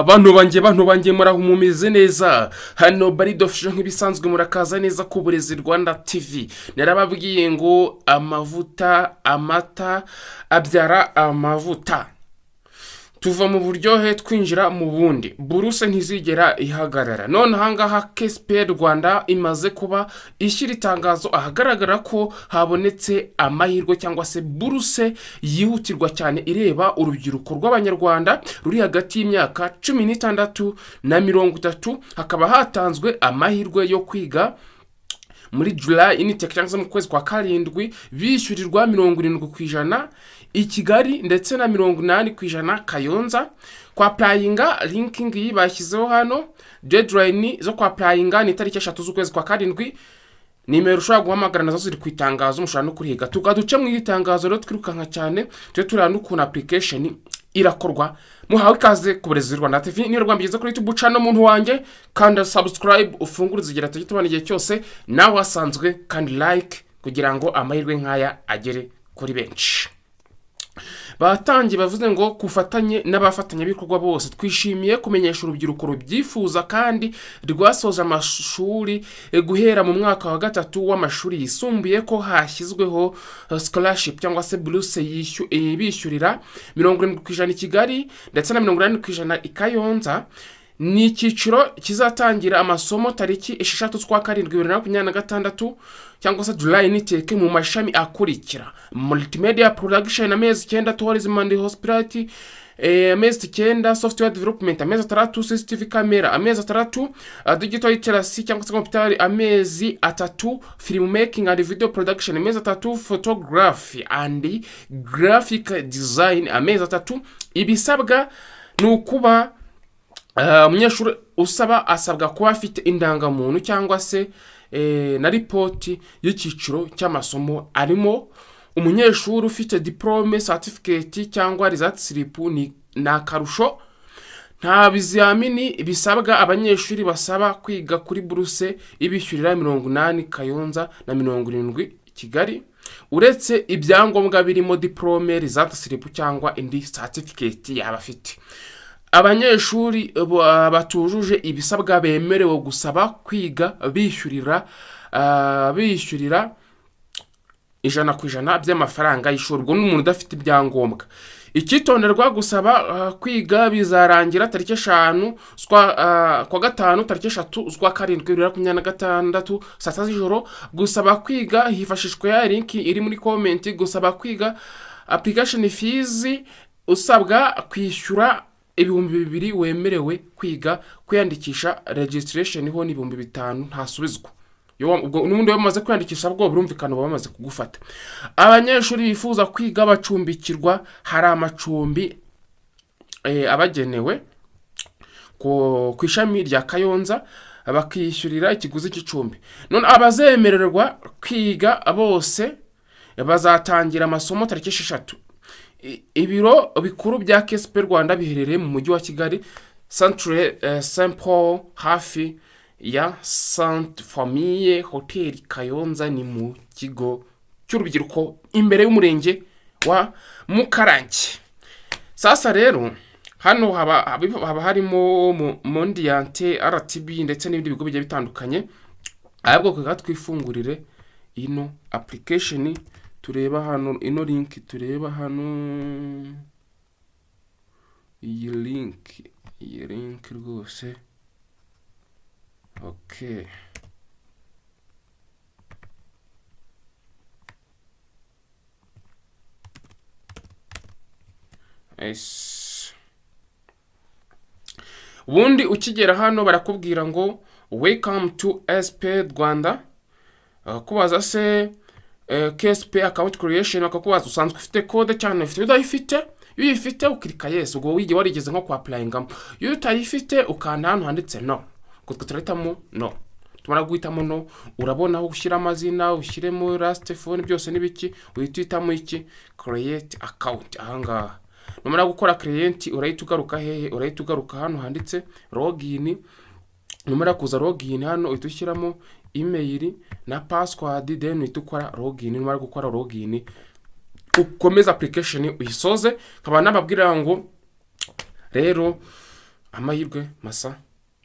bantu banjye murahumumeze neza hano baridofisha nk'ibisanzwe murakaza neza ku Burezi Rwanda TV. Narababwiye ngo amata abyara amavuta, tuva mu buryohe twinjira mu bundi. Buruse ntizigera ihagarara. None ahangaha KSP Rwanda imaze kuba ishyira itangazo ahagaragara ko habonetse amahirwe cyangwa se buruse yihutirwa cyane ireba urubyiruko rw'Abanyarwanda ruri hagati y'imyaka 16 na 30. Hakaba hatanzwe amahirwe yo kwiga muri July initeke cyangwa mu kwezi kwa karindwi bishyurirwa 70% i Kigali ndetse na 80% Kayonza. Kwa applyinga linking yibashyizeho hano, deadline zo kwa applyinga ni tariki 3 z'ukwezi kwa karindwi. Nimero ushobora guhamagara nazo ziri ku itangazo, mushobora no kuriga tukaduce mu itangazo rero twirukanka cyane twe turana ukuntu application irakorwa. Muhawe ikaze ku Burezi Rwanda TV, ni rwambigeze kuri YouTube channel muntu wanjye, kanda subscribe ufungure zigira tugitubana igihe cyose nawe wasanzwe, kandi like kugira ngo amahirwe nkaya agere kuri benshi. Batangi bavuze ngo kufatanye n'abafatanya bikorwa bose twishimiye kumenyesha urubyiruko rubyifuza kandi rwasoje amashuri guhera mu mwaka wa 3 w'amashuri yisumbuye ko hashyizweho scholarship cyangwa se Buruse bishyurira 70% i Kigali ndetse na 80% i Kayonza. Ni icyiciro kizatangira amasomo tariki 6 z'ukwa karindwi 2026 cyangwa se July initeke mu mashami akurikira: Multimedia Production amezi 9, Tourism and Hospitality amezi 9, Software Development amezi 3, CCTV Camera amezi 3, Digital Literacy cyangwa se Computer amezi 3, Film Making and Video Production amezi 3, Photography and Graphic Design amezi 3. Ibisabwa nukuba umunyeshuri asabwa kuba afite indangamuntu cyangwa se na report y'icyiciro cy'amasomo arimo. Umunyeshuri ufite diplome, certificate cyangwa result slip ni nakarusho. Nta bizamini bisabwa abanyeshuri basaba kwiga kuri Buruse ibishyurira 80 Kayonza na 70 Kigali, uretse ibyangombwa birimo diplome, result slip cyangwa indi certificate y'abafite. Abanyeshuri batujuje ibisabwa bemerewe gusaba kwiga bishyurira 100% by'amafaranga y'ishuri n'umuntu udafite ibyangombwa. Ikitonderwa gusaba kwiga bizarangira tariki 5 kwa gatanu tariki 3 z'ukwa karindwi 2026 saa 7 z'ijoro. Gusaba kwiga hifashishwa ya link iri muri comment. Gusaba kwiga application fees usabwa kwishyura 2,000 wemerewe kwiga. Kwiyandikisha registration ho ni 5,000 ntasubizwa. Ubwo n'umuntu wamaze kwiyandikisha bwo burumvikana bamaze kugufata. Abanyeshuri bifuza kwiga bacumbikirwa, hari amacumbi abagenewe ku ishami rya Kayonza bakishyurira ikiguzi cy'icumbi. None abazemererwa kwiga bose bazatangira amasomo tariki 6. Ibiro bikuru bya KSP Rwanda biherereye mu mujyi wa Kigali, Centre Saint Paul hafi ya Sainte Famille Hotel Kayonza, ni mu kigo cy'urubyiruko imbere y'umurenge wa Mukarange. Sasa rero hano haba harimo Mondiante, RTB ndetse n'ibindi bigo bigiye bitandukanye. Ahubwo kuga twifungurire ino application tureba hano, ino link tureba hano, iyi link rwose. Okay, ubundi ukigera hano barakubwira ngo welcome to KSP Rwanda. Kubaza se KSP account creation, bakakubaza usanzwe ufite code cyane ufite udayifite. Iyo uyifite ukirika yes, ubwo wige warigeze nko kwa applyingamo. Iyo utayifite ukanda hano handitse no, kuturetamo no. Tumara guhitamo no, urabona aho ushyira amazina, ushyiremo last phone byose nibiki, uhitamo iki create account. Ahangaha numara gukora create urahita ugaruka hehe, urahita ugaruka hano handitse login. Numara kuza login hano uhitushyiramo email na password, then uhitukora login. Numara gukora login ukomeza application uyisoze. Nkaba nababwira ngo rero amahirwe masa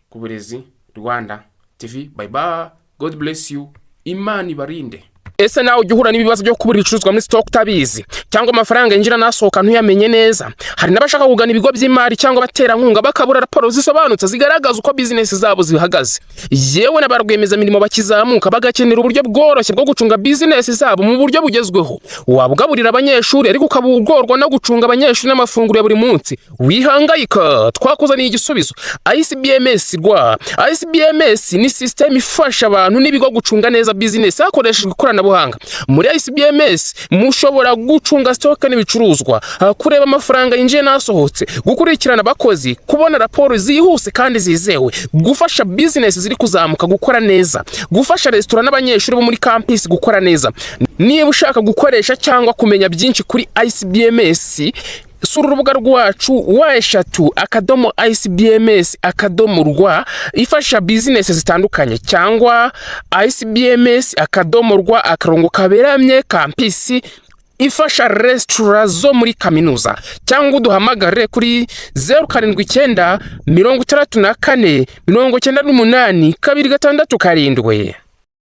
ku Burezi Rwanda TV. Bye bye, God bless you, Imana ibarinde. Ese nawe ujya uhura n'ibibazo byo kubura ibicuruzwa muri stock utabizi, cyangwa amafaranga yinjira nasohoka ntuyamenye neza? Hari n'abashaka kugana ibigo by'imari cyangwa abaterankunga bakabura raporo zisobanutse zigaragaza uko business zabo zihagaze. Yewe n'abarwemeza mirimo bakizamuka bagakenera uburyo bworoshye bwo gucunga business zabo mu buryo bugezweho. Wabugaburira abanyeshuri ariko ukabugorwa no gucunga abanyeshuri n'amafunguro ya buri munsi. Wihangayika, twakuzaniye igisubizo. ICBMS rwa ICBMS ni system ifasha abantu n'ibigo gucunga neza business hakoreshejwe ikoranabuhanga. Muri ICBMS mushobora gucunga stock n'ibicuruzwa, kureba amafaranga yinjiye nasohotse, gukurikirana abakozi, kubona raporo zihuse kandi zizewe, gufasha business ziri kuzamuka gukora neza, gufasha restaurant n'abanyeshuri bo muri campus gukora neza. Niba ushaka gukoresha cyangwa kumenya byinshi kuri ICBMS, sura urubuga rwacu wa/ICBMS/rwa ifasha business zitandukanye, cyangwa ICBMS/rwa/kaberamye campus ifasha restaurant zo muri kaminuza, cyangwa uduhamagare kuri 079 64 98 267.